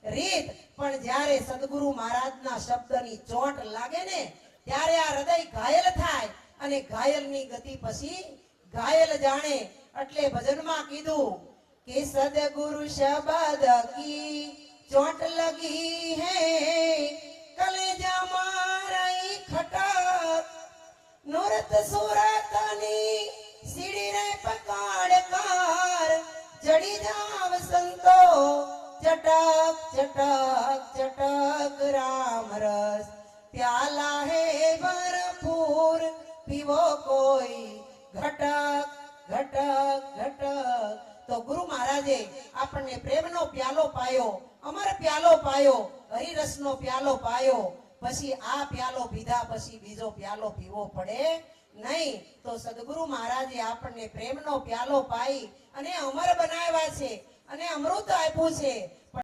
રીત પણ જ્યારે સદગુરુ મહારાજના શબ્દની ચોટ લાગે ને ત્યારે આ હૃદય ઘાયલ થાય અને ઘાયલની ગતિ પછી ઘાયલ જાણે એટલે ભજનમાં કીધું કે સદગુરુ શબ્દ કી ચોટ લગી હે કલેજા મારાઈ ખટક નુરત સુરતની સીડી રે પકાડ કાર ચડી જાવ સંતો चटक चटक चटक राम रस प्याला है भरपूर पीवो कोई घटक घटक घटक तो गुरु महाराजे આપણને પ્રેમનો પ્યાલો પાયો અમર પ્યાલો પાયો હરિરસનો પ્યાલો પાયો પછી આ પ્યાલો પીધા પછી બીજો પ્યાલો પીવો પડે નહીં તો સદગુરુ મહારાજે આપણને પ્રેમનો પ્યાલો પાઈ અને અમર બનાવ્યા છે અને અમૃત આપ્યું છે